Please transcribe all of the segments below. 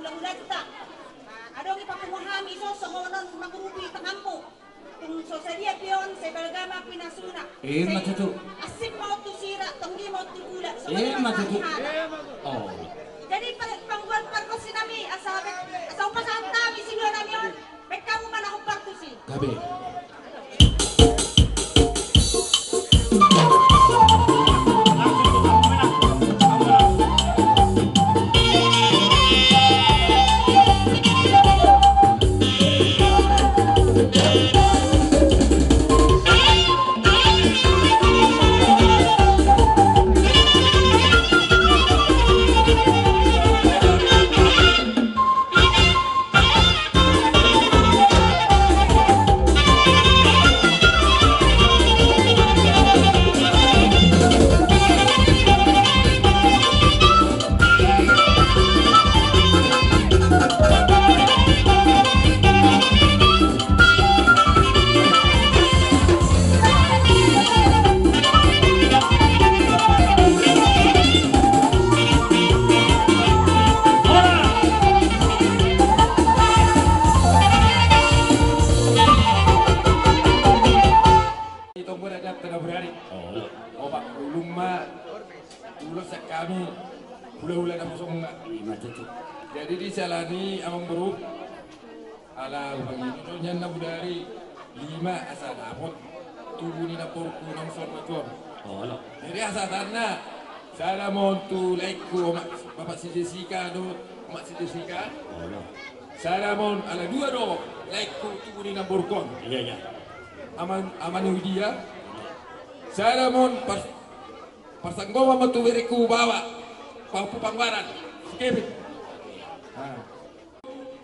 budak-budak tak. Adong ipapamahami so songonon magrupi tangampo. Kung so sa dia pion sa balagama pinasuna. Matutu. Asip mo tu sira, tonggi mo tu gula. Matutu. Oh. Jadi pangguan parko sinami asabe asaw pa sa antami siguro nami yon. Baik kamu man ako parko si. Gabi. Jadi disalani amang bro ala begitu nyan na budari 5 asa dapot tubuni na porku nang sormaton. Jadi asa tanna sana montu laiku bapak si Jessica do mak si Jessica. Sana mon ala 2 do laiku tubuni na porkon. Iya. Aman dia. Sana mon parsanggawa matuwiriku bawa pangwaran. Kevin.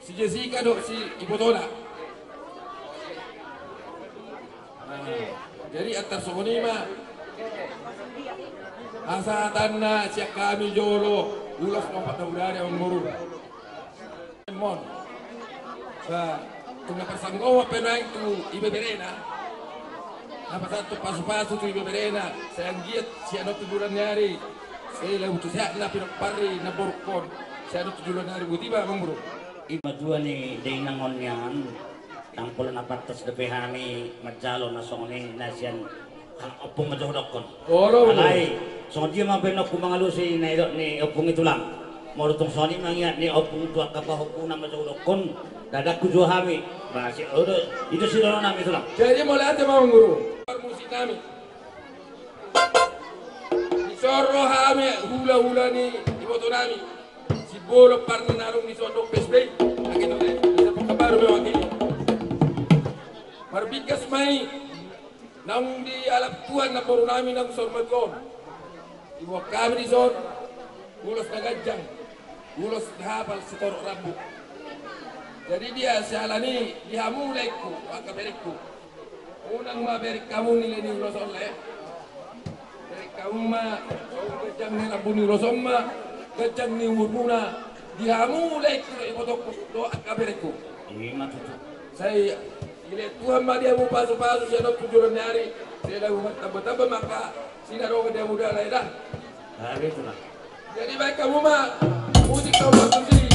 Si Jessica do si Ibu Tona. Jadi antar sokoni mah asa tanna siak kami jolo ulas lompat udara yang murun. Mon. Tunggu persanggawa penaik tu Ibu Berena. Apa satu pasu-pasu tu Ibu Berena. Sayang giat si anu tujuan nyari. Saya lalu tu siak na pinapari na borkon. Saya anu tujuan nyari butiba bang bro. Madua ni day nangon yan tangpol na patas depe hani majalo na songni nasian opong majohdokon. Alay song dia mabenok ku mangalusi na ito ni opong itu lang. Morotong soni mangyat ni opong tuak kapahopong na majohdokon dadak ku hami. Masih itu sila nami itu lang. Jadi mulai ada mau guru. Musik kami. Isoro hami hula-hula ni iboto nami. Bolo parna narong ni sodo pesbay akin ore sa pagkabaru mo akin marbigas may nang di alap tuan na poro namin ang sormagon iwak kami ni sor ulos na gajang ulos na hapal sa toro rabu jadi dia sialani dihamulay ko akaberik ko unang maberik kamu nila ni ulos oleh berik kamu ma gajang ni rabu ni ulosom ma gajang ni urmuna dihamulay ko ibotok do akabereku. Saya ile Tuhan ma dia mo paso-paso siya no tujuan nyari saya dah tamba-tamba maka sinaro dia muda lah dah. Itulah. Jadi baik kamu ma musik kamu sendiri.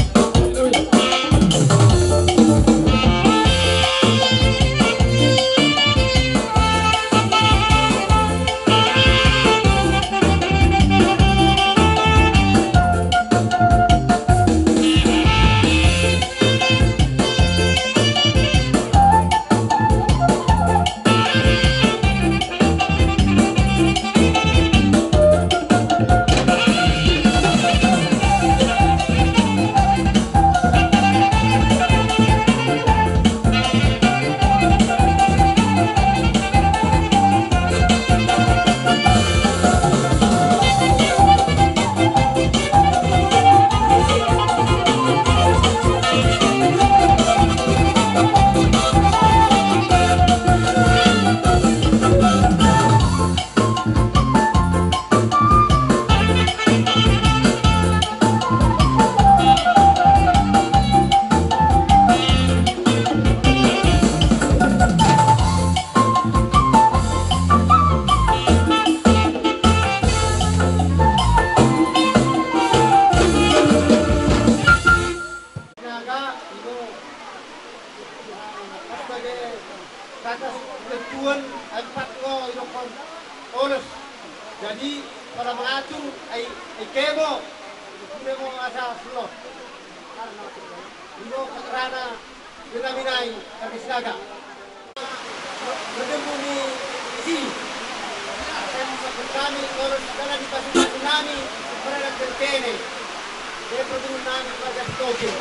atas ketuan empat ko idokon olos. Jadi para mengacu ay kebo kuno mo asa sulod. Ino kakarana dinaminay kagisnaga. Bertemu ni isi. Kami olos dala di pasukan nami para terkene. Dia bertemu nami pada Tokyo.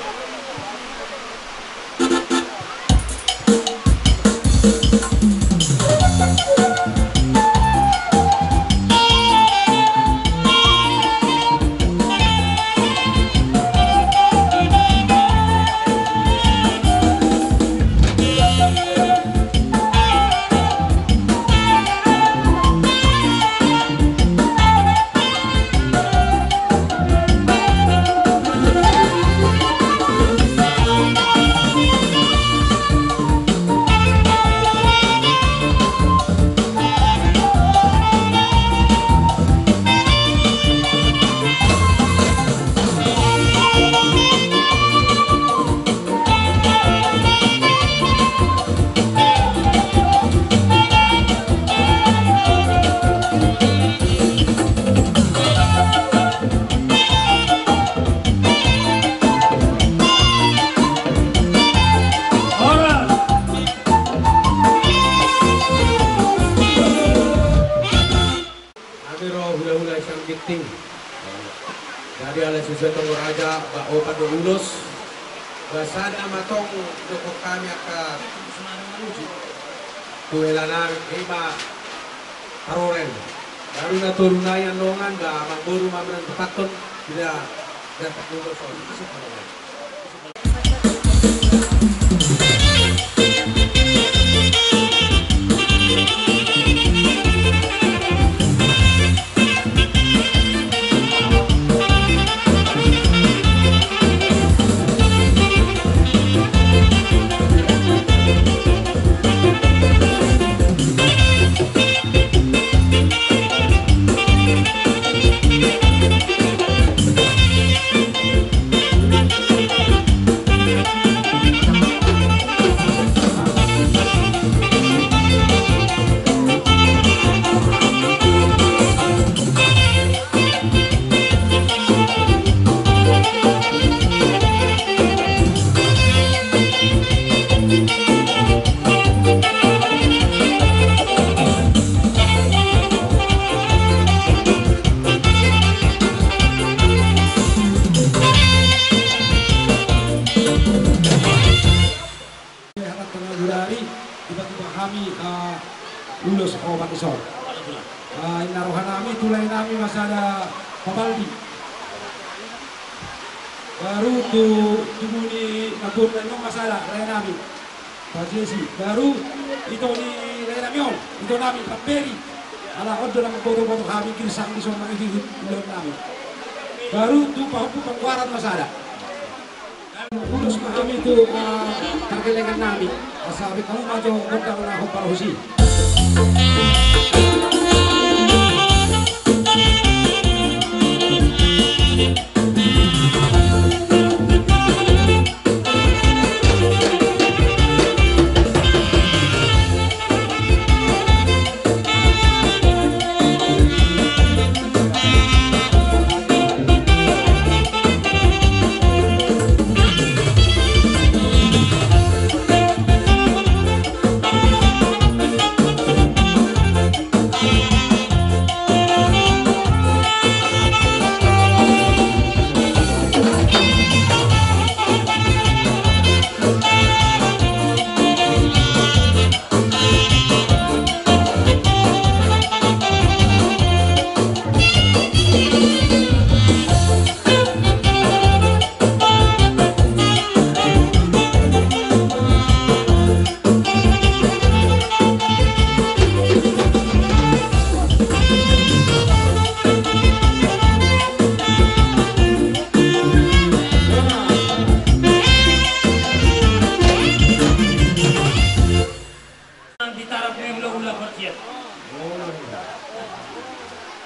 Jadi ala susuatong raja ba opat do ulos basada matong doko kami aka tuelana iba taroren baru na turunayan longan ba magburu mamran paton tidak dapat ulos on tiba-tiba kami lulus obat isor. Naruhan kami, tulai kami masih ada pabaldi. Baru tuh muni nabur dan masalah lain kami. Pajesi baru itu di lain kami itu kami pemberi. Ala order ng foto-foto kami kirisang di sana itu belum kami. Baru tuh pengkuaran masalah. Ulus kami itu tergelengan kami. Sabi kamu maju kota ulah parahusi.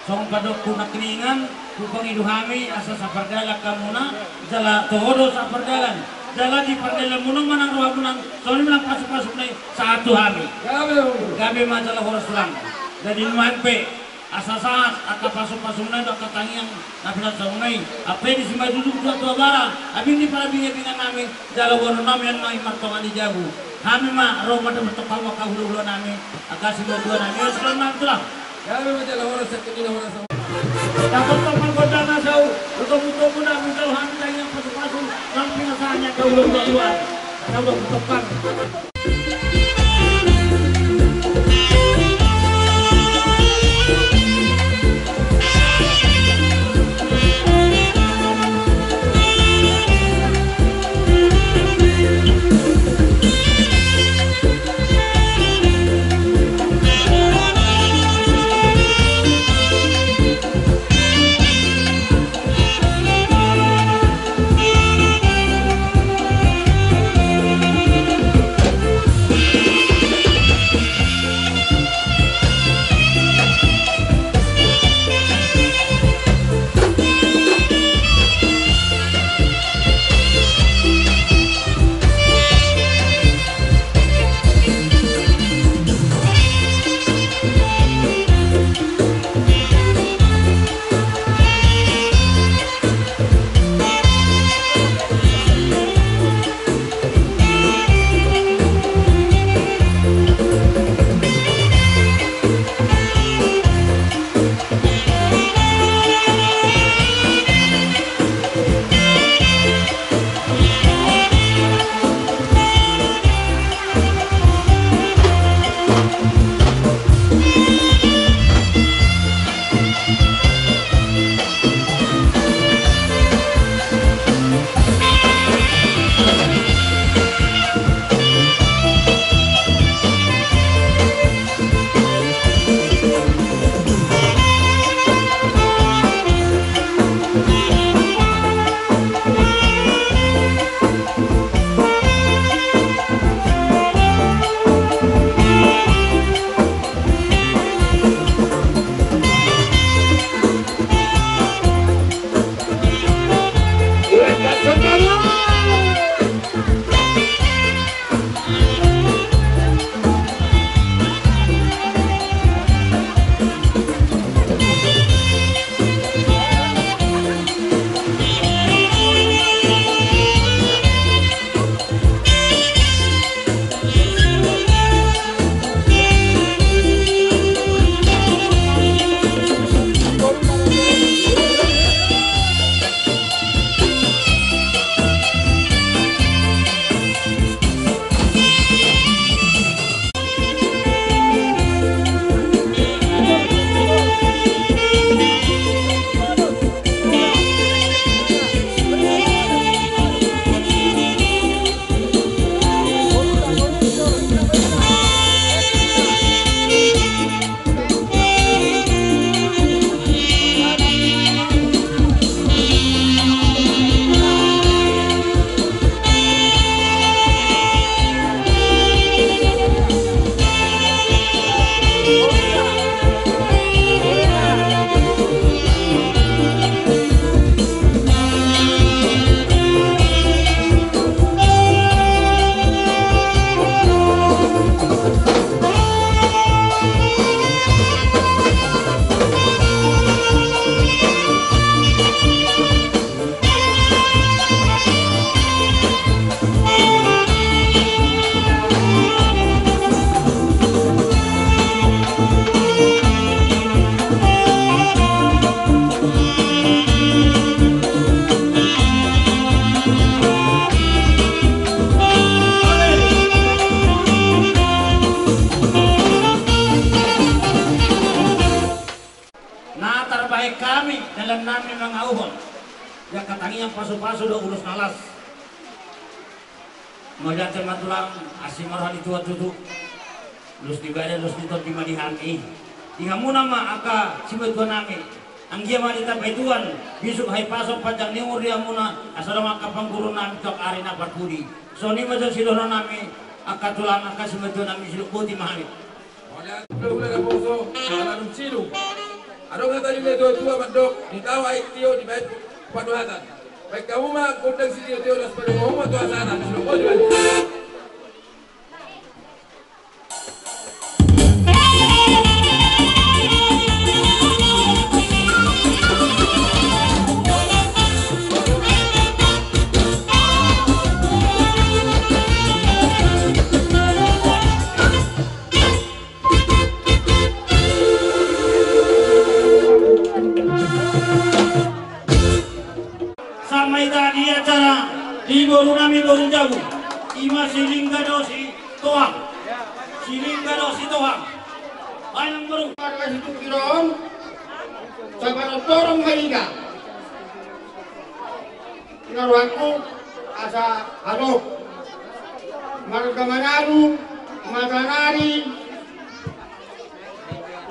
Song padok kuna keningan kupang iduhami asa sapardalan kamuna jala todo sapardalan jalan di pardela munang manang roha munang soalnya menang pasuk-pasuk nih satu hari gabe majalah horas tulang jadi nuanpe asa saat aka pasuk-pasuk nih aka tangiang nabinan saunai apa di simai duduk tua bara abin di para binga-binga nami jalan wono nami yang mai martongan di jabu kami mah roh mata bertepal maka hulu-hulu nami aka simai dua nami sekarang nami tulang gabe majalah horas sekini horas takut teman kodana sau betul-betul mudah muncul hantar yang pasuk-pasuk sampai nasanya ke ulung keluar karena udah bertepan yang pasu-pasu udah urus nalas. Ngajak teman tulang asim marhali tua tutu. Lus dibada lus ditot di madihani. Ingamu nama aka sibut nami. Anggia manita petuan bisuk hai pasok panjang niur dia muna asal maka pangguru nami tok arena parpudi. Soni majo sidono nami aka tulang aka sibut nami siluk putih mahali. Oleh ulah na poso ala nung silu. Ano nga tayo nito tua mandok ditawa itio di baik paduhatan. Baik kamu mah kundang si Tio Tio pada ngomong atau asana, sudah kau jual. Sampai tadi acara di Boru Nami Boru Jabu ima silingga dosi toang ayang baru Warga situ kiron, sabana torong mahiga. Inaruanku asa halok. Marga Manalu, Matanari,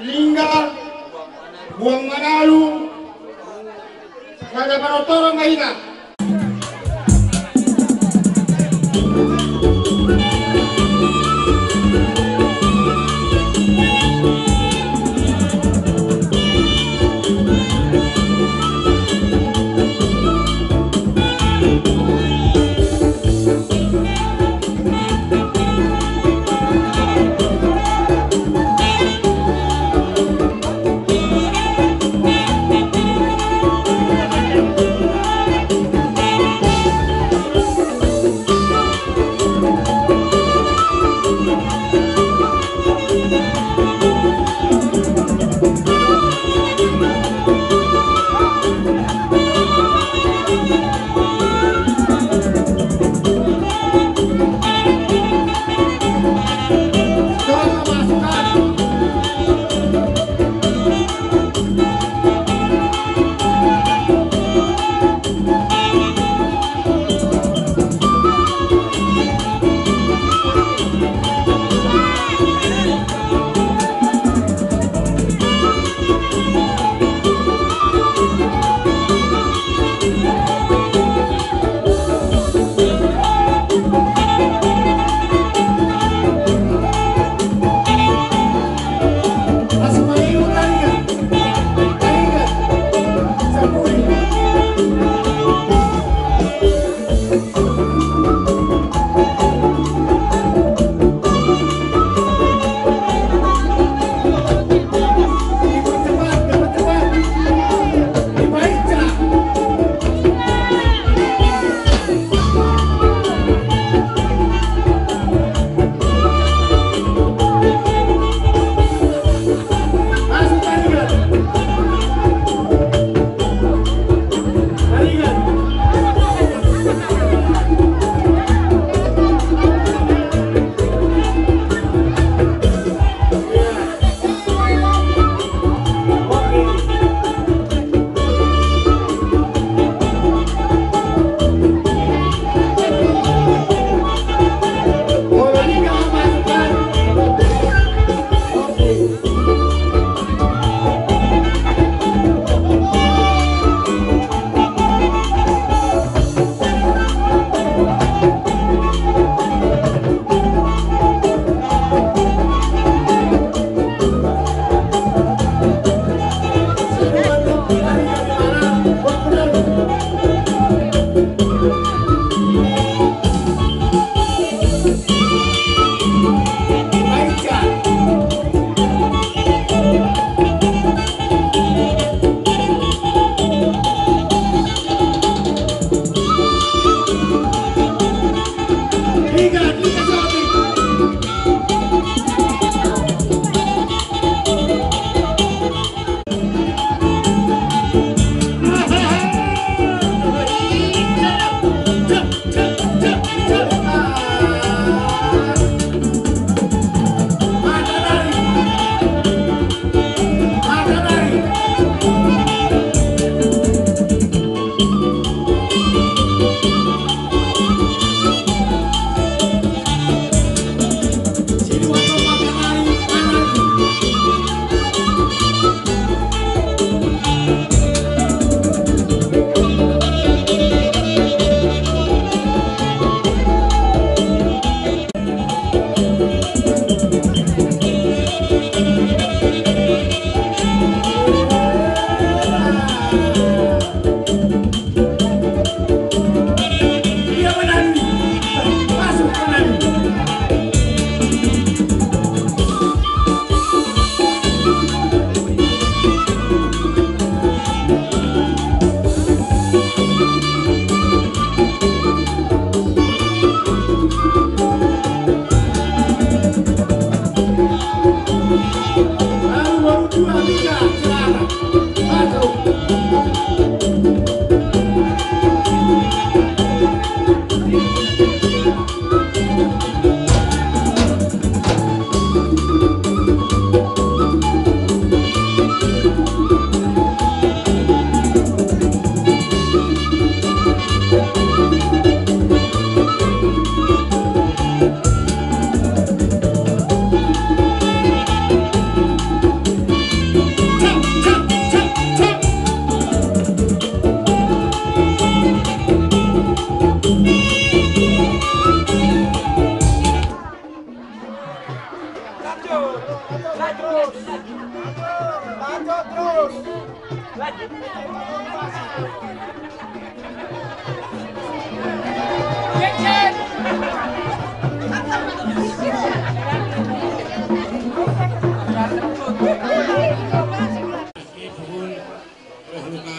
Lingga, Buang Manalu, sabana torong mahiga.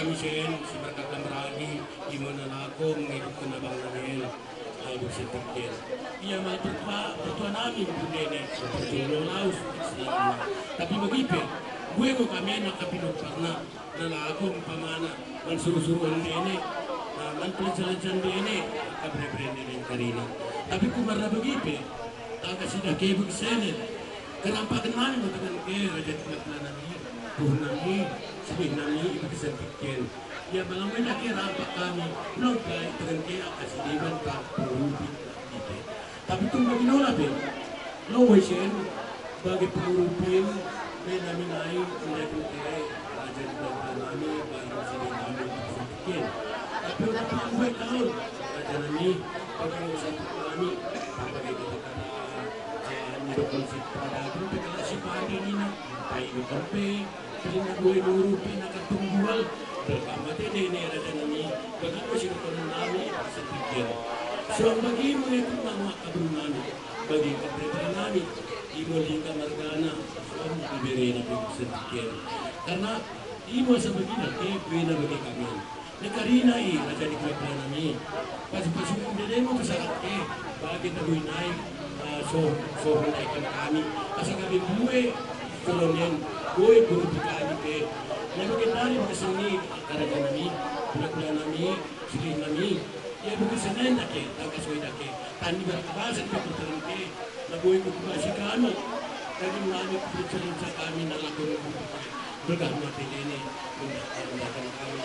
Kami sen si berkat meragi gimana aku mengikut kenabang Daniel ay bersetikir ia may bertua namin bundene berjulong laus tapi begitu gue ko kami nakapinong parna nalagong pamana man surusuruan dene man pelan-pelan dene kabre-brende rin karina tapi kumarna begitu taga sida kebug senen kenampakan namin matagan ke raja pelan nami puhun nami sabihin nami ibigsatikir ya malang banyak rampak kami belum kaya terengke akasidiban tak perubi tapi itong maginolap lowesin bagi pengurupin may namin ay mulai putire raja di belakang nami baru sini nami ibigsatikir tapi udah pangguay kaul raja nami pag-iusap kami pagkagay kita kada nirokonsip pada kung pagkalasi pagi nina tayo kampe pinag-uwi nurupin na katunggual berkamate dene raja nami bagi ko sinukunan nami sa tigil so ang bagi mo ito mga kabrong nami bagi kapretre nami imo lika margana so ang ibere na po sa tigil karena imo sa bagi na pwede bagi kami nakarina raja di kapretre nami pasipasukong dene mo sa sakake bagi tagoy nai so hunaikan kami kasi kami buwe kolonel gue guru bikani pe lalu kita hari kesini karaga nami pula nami sini nami ya bukan senen dake tak sesuai dake tani berkebasan pe putaran pe lagu gue kubasi kami dari nami percerita kami nalakun bergama ini menggunakan kami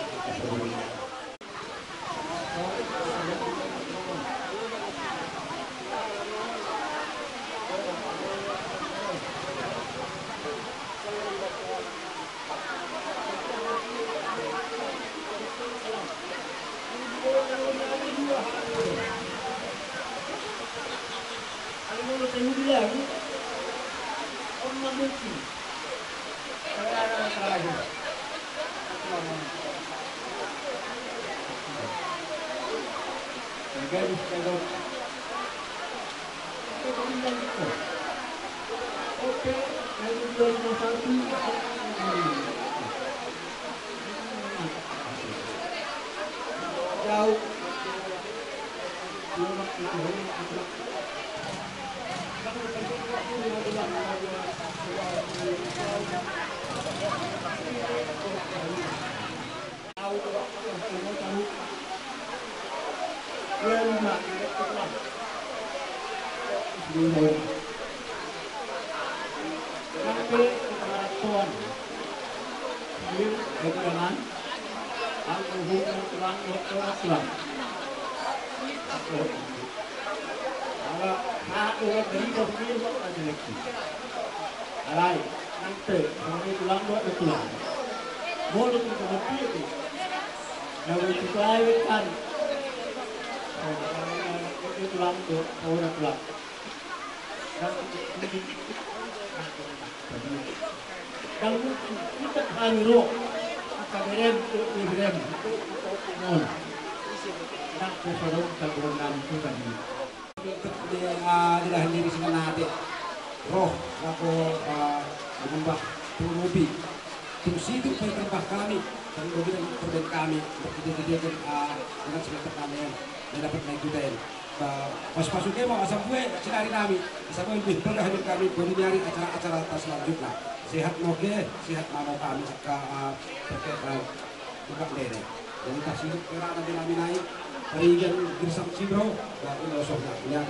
dirahan diri sila natin roh ako lumambah turubi tumsidong may trabaho kami kami bagian perben kami kita dengan semester kami na dapat naikutin pas-pasuknya mau asam gue sinari nami asam gue lebih berhasil kami nyari acara-acara selanjutnya sehat moge sehat mau kami terkait tukang dere jadi tak sibuk kira nanti naik Parigan Girsang Sibro dan Inosoknya